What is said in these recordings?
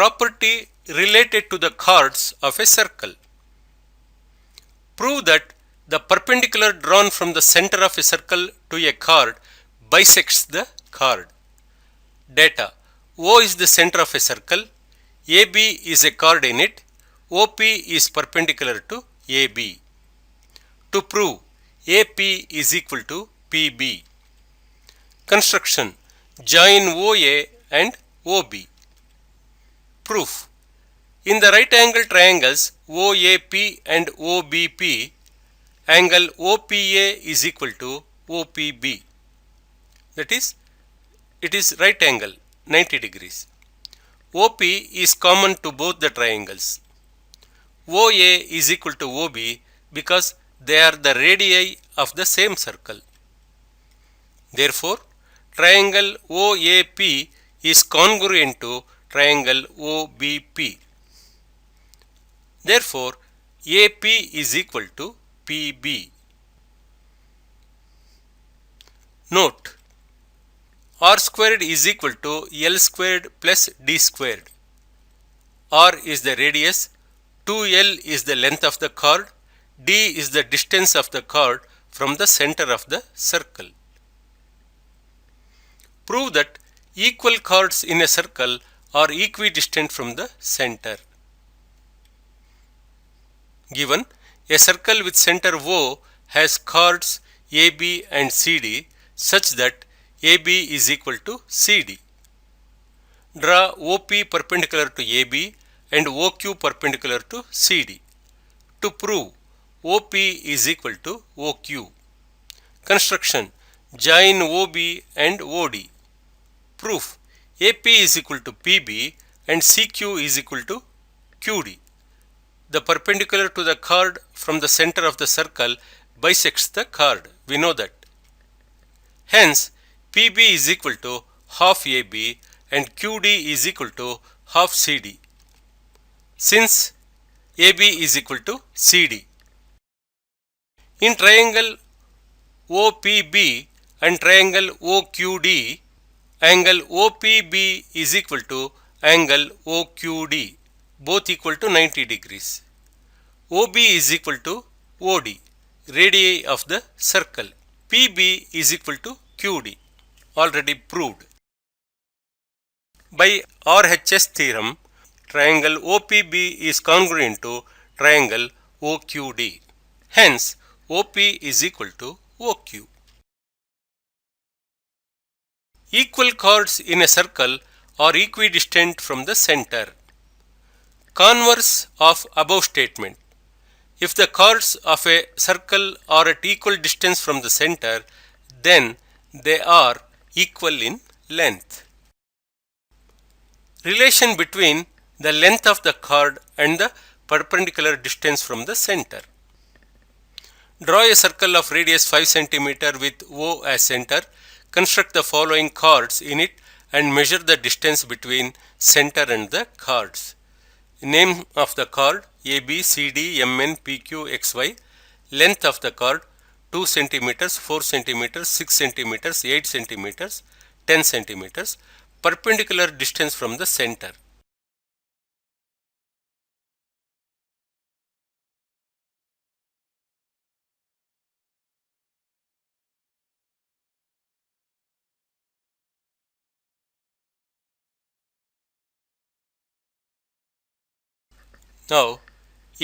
property related to the chords of a circle. Prove that the perpendicular drawn from the center of a circle to a chord bisects the chord. Data: O is the center of a circle, AB is a chord in it, OP is perpendicular to AB. To prove, AP is equal to PB. Construction: join OA and OB. Proof: in the right angle triangles OAP and OBP, angle OPA is equal to OPB. That is, it is right angle 90 degrees. OP is common to both the triangles. OA is equal to OB because they are the radii of the same circle. Therefore, triangle OAP is congruent to triangle OBP. Therefore, AP is equal to PB. Note: R squared is equal to L squared plus D squared. R is the radius, 2L is the length of the chord, D is the distance of the chord from the center of the circle. Prove that equal chords in a circle are equidistant from the center. Given a circle with center O has chords AB and CD such that AB is equal to CD. Draw OP perpendicular to AB and OQ perpendicular to CD. To prove, OP is equal to OQ. Construction: join OB and OD. Proof: AP is equal to PB and CQ is equal to QD. The perpendicular to the chord from the center of the circle bisects the chord. We know that. Hence, PB is equal to half AB and QD is equal to half CD. Since AB is equal to CD. In triangle OPB and triangle OQD, angle OPB is equal to angle OQD, both equal to 90 degrees. OB is equal to OD, radii of the circle. PB is equal to QD, already proved. By RHS theorem, triangle OPB is congruent to triangle OQD. Hence, OP is equal to OQ. Equal chords in a circle are equidistant from the center. Converse of above statement: if the chords of a circle are at equal distance from the center, then they are equal in length. Relation between the length of the chord and the perpendicular distance from the center. Draw a circle of radius 5 cm with O as center. Construct the following chords in it and measure the distance between center and the chords. Name of the chord: AB, CD, MN, PQ, XY. Length of the chord: 2 cm, 4 cm, 6 cm, 8 cm, 10 cm. Perpendicular distance from the center. Now,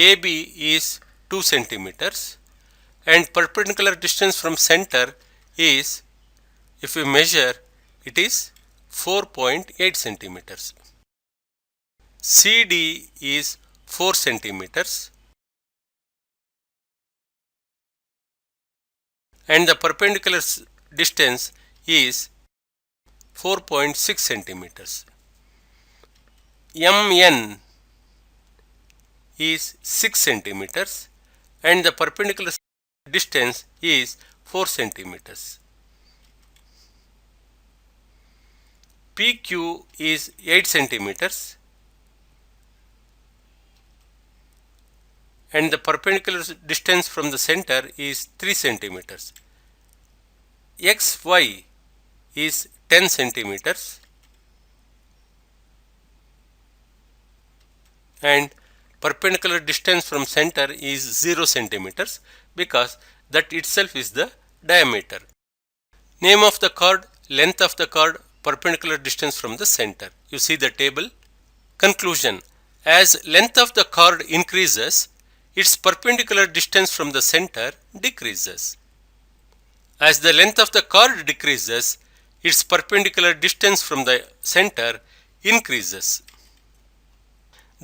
AB is 2 centimeters and perpendicular distance from center is, if we measure, it is 4.8 centimeters. CD is 4 centimeters and the perpendicular distance is 4.6 centimeters. MN is 6 centimeters and the perpendicular distance is 4 centimeters. PQ is 8 centimeters and the perpendicular distance from the center is 3 centimeters. XY is 10 centimeters and perpendicular distance from center is 0 centimeters because that itself is the diameter. Name of the chord, length of the chord, perpendicular distance from the center. You see the table. Conclusion: as length of the chord increases, its perpendicular distance from the center decreases. As the length of the chord decreases, its perpendicular distance from the center increases.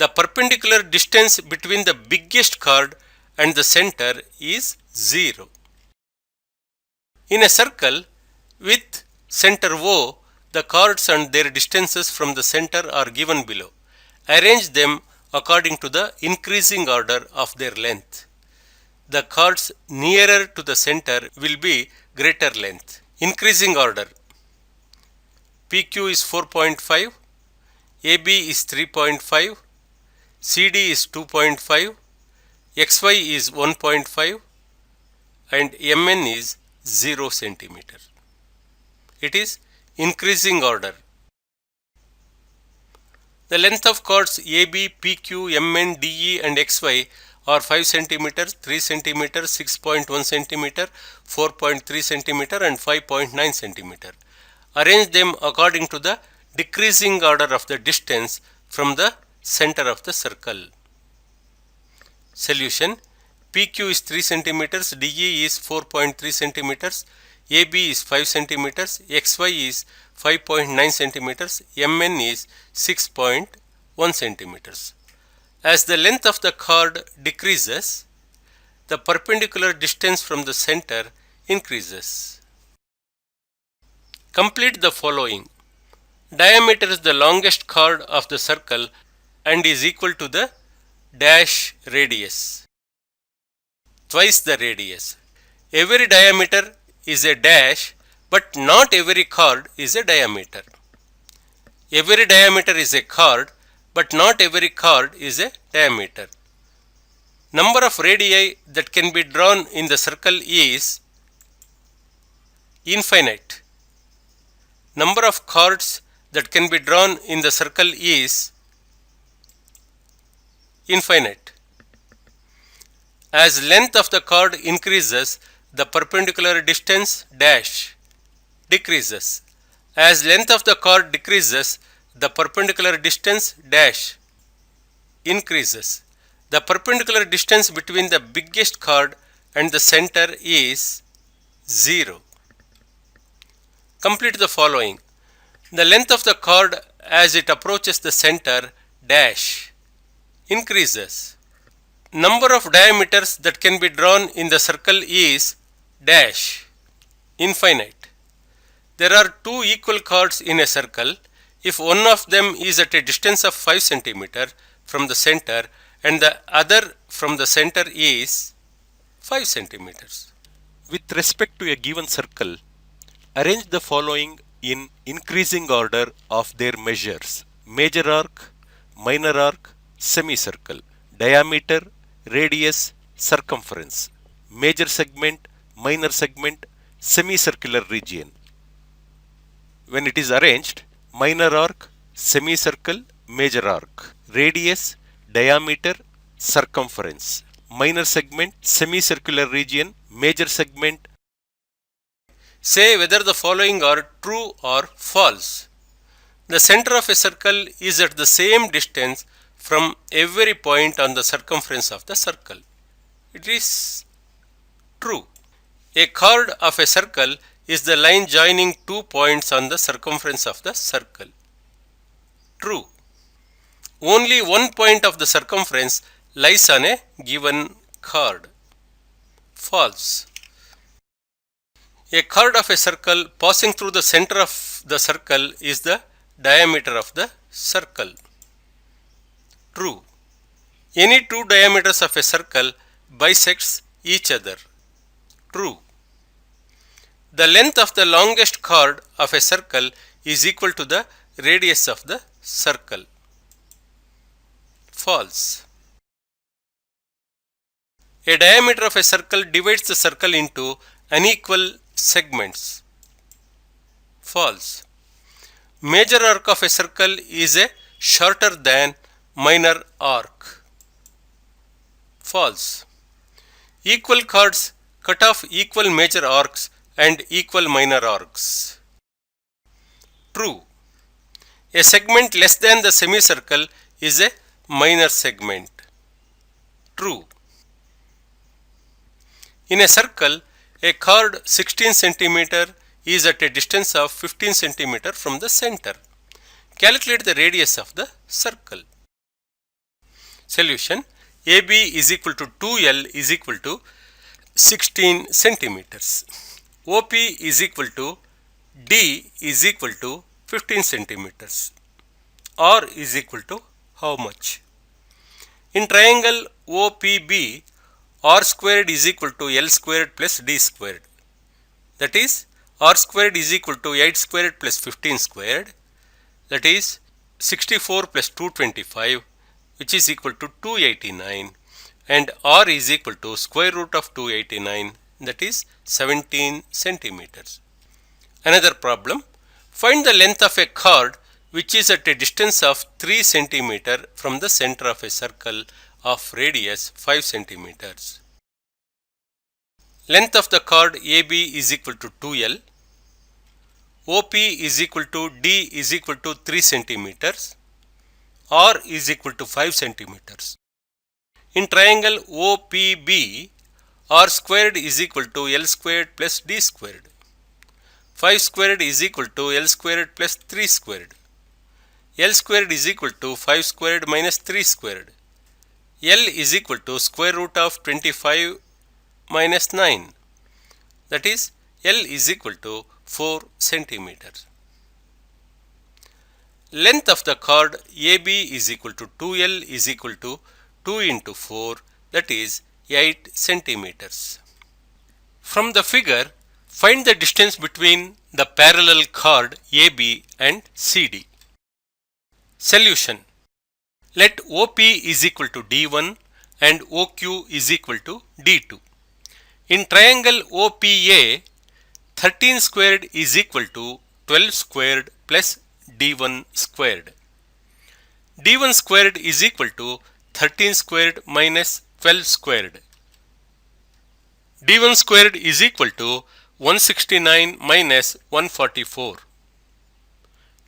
The perpendicular distance between the biggest chord and the center is 0. In a circle with center O, the chords and their distances from the center are given below. Arrange them according to the increasing order of their length. The chords nearer to the center will be greater length. Increasing order: PQ is 4.5, AB is 3.5, CD is 2.5, XY is 1.5 and MN is 0 centimeter. It is increasing order. The length of chords AB, PQ, MN, DE and XY are 5 cm, 3 cm, 6.1 cm, 4.3 cm and 5.9 cm. Arrange them according to the decreasing order of the distance from the center of the circle. Solution: PQ is 3 cm, DE is 4.3 cm, AB is 5 cm, XY is 5.9 cm, MN is 6.1 cm. As the length of the chord decreases, the perpendicular distance from the center increases. Complete the following. Diameter is the longest chord of the circle and is equal to the dash radius, twice the radius. Every diameter is a dash, but not every chord is a diameter. Every diameter is a chord, but not every chord is a diameter. Number of radii that can be drawn in the circle is infinite. Number of chords that can be drawn in the circle is infinite. As length of the chord increases, the perpendicular distance dash decreases. As length of the chord decreases, the perpendicular distance dash increases. The perpendicular distance between the biggest chord and the center is 0. Complete the following. The length of the chord as it approaches the center dash increases. Number of diameters that can be drawn in the circle is dash infinite. There are two equal chords in a circle if one of them is at a distance of 5 cm from the center and the other from the center is 5 cm. With respect to a given circle, arrange the following in increasing order of their measures: major arc, minor arc, semicircle, diameter, radius, circumference, major segment, minor segment, semicircular region. When it is arranged: minor arc, semicircle, major arc, radius, diameter, circumference, minor segment, semicircular region, major segment. Say whether the following are true or false. The center of a circle is at the same distance from every point on the circumference of the circle. It is true. A chord of a circle is the line joining 2 points on the circumference of the circle. True. Only one point of the circumference lies on a given chord. False. A chord of a circle passing through the center of the circle is the diameter of the circle. True. Any two diameters of a circle bisects each other. True. The length of the longest chord of a circle is equal to the radius of the circle. False. A diameter of a circle divides the circle into unequal segments. False. Major arc of a circle is a shorter than minor arc. False. Equal chords cut off equal major arcs and equal minor arcs. True. A segment less than the semicircle is a minor segment. True. In a circle, a chord 16 cm is at a distance of 15 cm from the center. Calculate the radius of the circle. Solution: AB is equal to 2L is equal to 16 centimeters. OP is equal to D is equal to 15 centimeters. R is equal to how much? In triangle OPB, R squared is equal to L squared plus D squared. That is, R squared is equal to 8 squared plus 15 squared. That is 64 plus 225, which is equal to 289, and R is equal to square root of 289, that is 17 centimeters. Another problem: find the length of a chord which is at a distance of 3 centimeter from the center of a circle of radius 5 centimeters. Length of the chord AB is equal to 2L. OP is equal to D is equal to 3 centimeters. R is equal to 5 centimeters. In triangle OPB, R squared is equal to L squared plus D squared. 5 squared is equal to L squared plus 3 squared. L squared is equal to 5 squared minus 3 squared. L is equal to square root of 25 minus 9. That is, L is equal to 4 centimeters. Length of the chord AB is equal to 2L is equal to 2 into 4, that is 8 centimeters. From the figure, find the distance between the parallel chord AB and CD. Solution: let OP is equal to D1 and OQ is equal to D2. In triangle OPA, 13 squared is equal to 12 squared plus D1 squared. D1 squared is equal to 13 squared minus 12 squared. D1 squared is equal to 169 minus 144.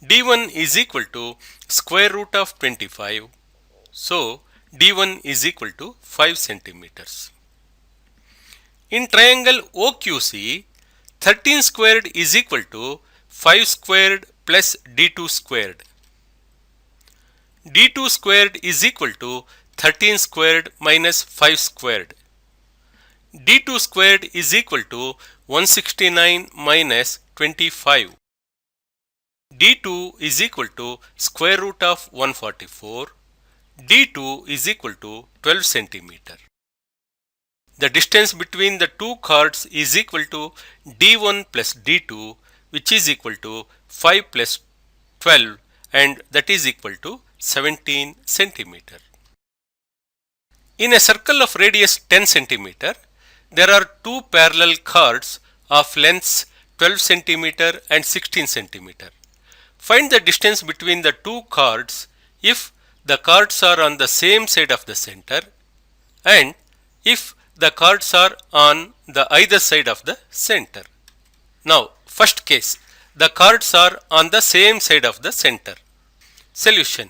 D1 is equal to square root of 25. So, D1 is equal to 5 centimeters. In triangle OQC, 13 squared is equal to 5 squared plus D2 squared. D2 squared is equal to 13 squared minus 5 squared. D2 squared is equal to 169 minus 25. D2 is equal to square root of 144. D2 is equal to 12 centimeter. The distance between the two chords is equal to D1 plus D2, which is equal to 5 plus 12, and that is equal to 17 centimeter. In a circle of radius 10 centimeter, there are two parallel chords of lengths 12 centimeter and 16 centimeter. Find the distance between the two chords if the chords are on the same side of the center and if the chords are on the either side of the center. Now, first case, the chords are on the same side of the center. Solution: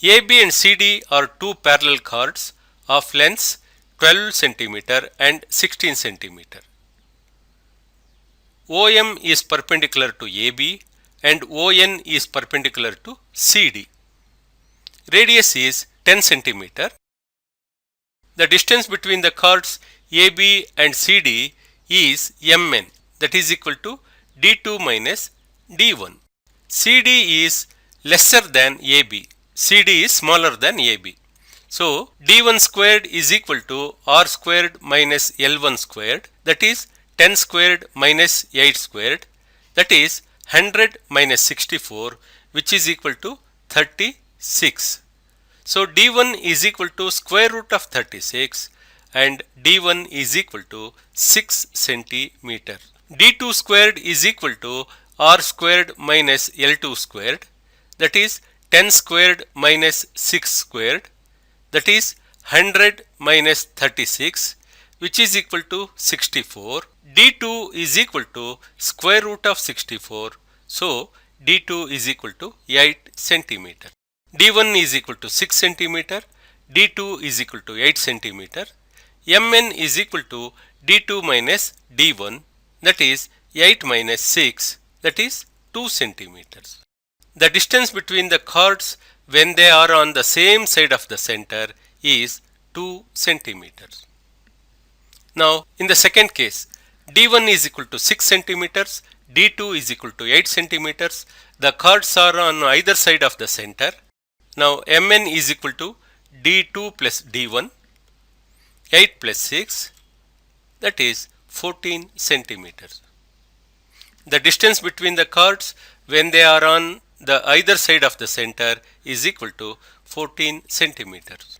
AB and CD are two parallel chords of lengths 12 centimeter and 16 centimeter. OM is perpendicular to AB and ON is perpendicular to CD. Radius is 10 centimeter. The distance between the chords AB and CD is MN, that is equal to D2 minus D1. CD is lesser than AB. CD is smaller than AB. So, D1 squared is equal to R squared minus L1 squared, that is 10 squared minus 8 squared, that is 100 minus 64, which is equal to 36. So, D1 is equal to square root of 36 and D1 is equal to 6 centimeter. D2 squared is equal to R squared minus L2 squared, that is 10 squared minus 6 squared, that is 100 minus 36, which is equal to 64. d2 is equal to square root of 64. So d2 is equal to 8 centimeter. d1 is equal to 6 centimeter. d2 is equal to 8 centimeter. mn is equal to d2 minus d1, that is 8 minus 6, that is 2 centimeters. The distance between the chords when they are on the same side of the center is 2 centimeters. Now in the second case, d1 is equal to 6 centimeters, d2 is equal to 8 centimeters. The chords are on either side of the center. Now mn is equal to d2 plus d1, 8 plus 6, that is 14 centimeters. The distance between the chords when they are on the either side of the center is equal to 14 centimeters.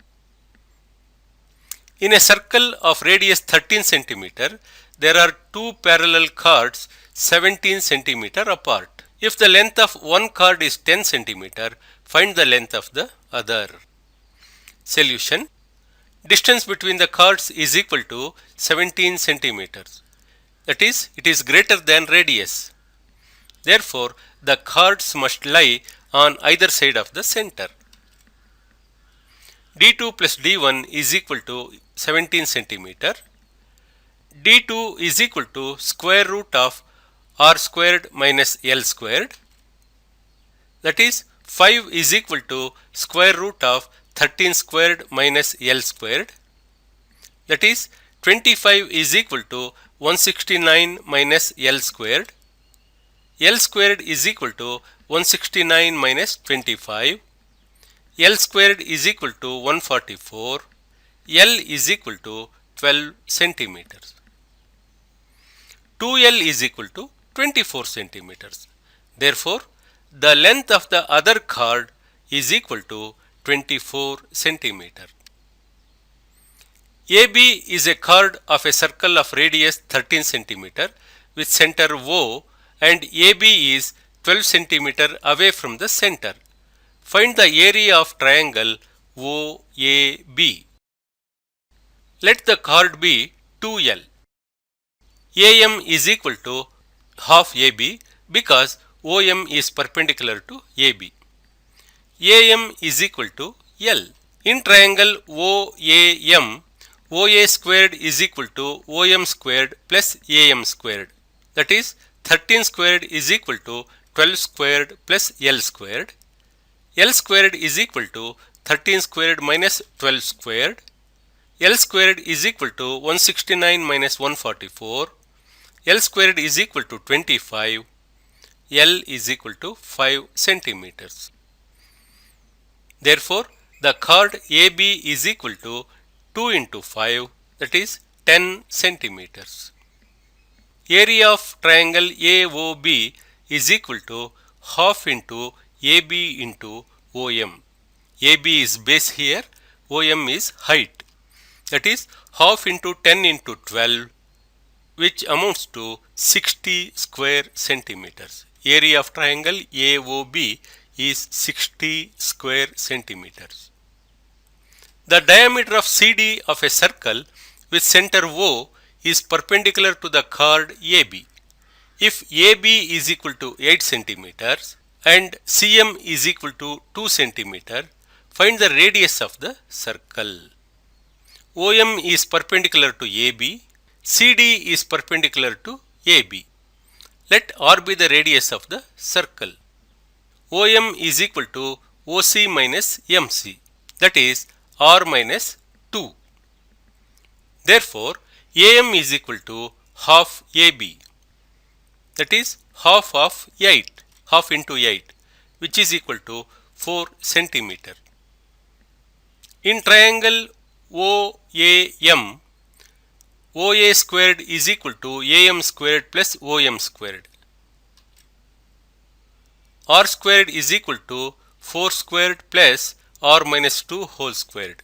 In a circle of radius 13 centimeter, there are two parallel chords 17 centimeter apart. If the length of one chord is 10 centimeter, find the length of the other. Solution: distance between the chords is equal to 17 centimeters. That is, it is greater than radius. Therefore, the chords must lie on either side of the center. d2 plus d1 is equal to 17 centimeter. d2 is equal to square root of r squared minus l squared. That is, 5 is equal to square root of 13 squared minus l squared. That is, 25 is equal to 169 minus l squared. L squared is equal to 169 minus 25. L squared is equal to 144. L is equal to 12 centimeters. 2L is equal to 24 centimeters. Therefore, the length of the other chord is equal to 24 centimeter. AB is a chord of a circle of radius 13 centimeter with center O, and AB is 12 centimeter away from the center. Find the area of triangle OAB. Let the chord be 2L. AM is equal to half AB because OM is perpendicular to AB. AM is equal to L. In triangle OAM, OA squared is equal to OM squared plus AM squared. That is, 13 squared is equal to 12 squared plus L squared. L squared is equal to 13 squared minus 12 squared. L squared is equal to 169 minus 144. L squared is equal to 25. L is equal to 5 centimeters. Therefore, the chord AB is equal to 2 into 5, that is 10 centimeters. Area of triangle AOB is equal to half into AB into OM. AB is base here, OM is height. That is half into 10 into 12, which amounts to 60 square centimeters. Area of triangle AOB is 60 square centimeters. The diameter of CD of a circle with center O is perpendicular to the chord AB. If AB is equal to 8 centimeters and CM is equal to 2 centimeter, find the radius of the circle. OM is perpendicular to AB, CD is perpendicular to AB. Let R be the radius of the circle. OM is equal to OC minus MC, that is R minus 2. Therefore, AM is equal to half AB, that is half of 8, half into 8, which is equal to 4 centimeter. In triangle OAM, OA squared is equal to AM squared plus OM squared. R squared is equal to 4 squared plus R minus 2 whole squared.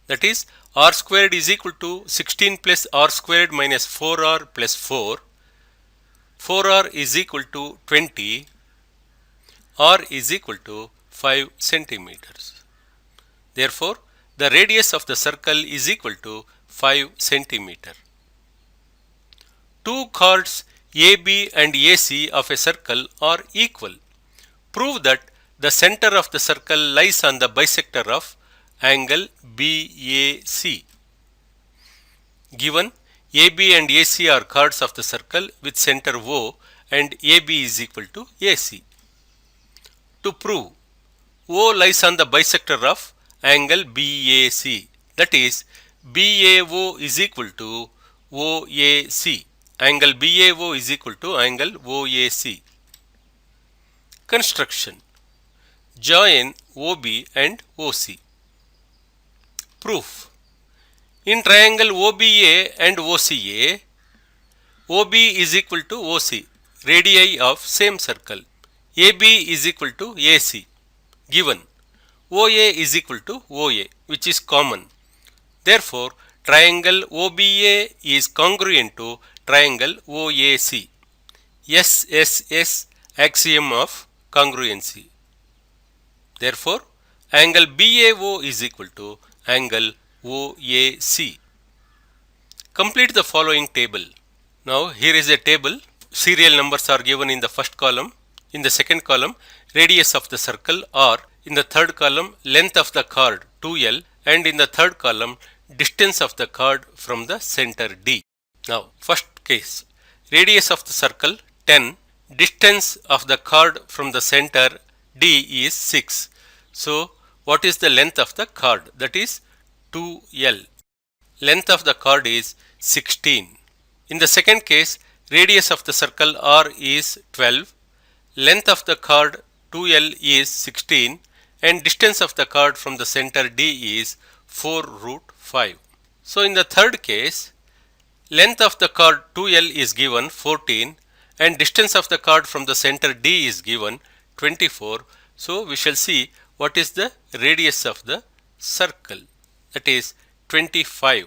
That is, R squared is equal to 16 plus R squared minus 4R plus 4. 4R is equal to 20. R is equal to 5 centimeters. Therefore, the radius of the circle is equal to 5 centimeter. Two chords AB and AC of a circle are equal. Prove that the center of the circle lies on the bisector of angle BAC. Given AB and AC are chords of the circle with center O and AB is equal to AC. To prove, O lies on the bisector of angle BAC, that is BAO is equal to OAC. Angle BAO is equal to angle OAC. Construction. Join OB and OC. Proof. In triangle OBA and OCA, OB is equal to OC, radii of same circle. AB is equal to AC, given OA is equal to OA, which is common. Therefore, triangle OBA is congruent to triangle OAC. SSS axiom of congruency. Therefore, angle BAO is equal to angle OAC. Complete the following table. Now, here is a table. Serial numbers are given in the first column. In the second column, radius of the circle R. In the third column, length of the chord 2L. And in the third column, distance of the chord from the center D. Now, first case. Radius of the circle 10. Distance of the chord from the center D is 6. So, what is the length of the chord? That is 2L. Length of the chord is 16. In the second case, radius of the circle R is 12. Length of the chord 2L is 16 and distance of the chord from the center D is 4 root 5. So, in the third case, length of the chord 2L is given 14 and distance of the chord from the center D is given 24. So, we shall see what is the radius of the circle, that is 25.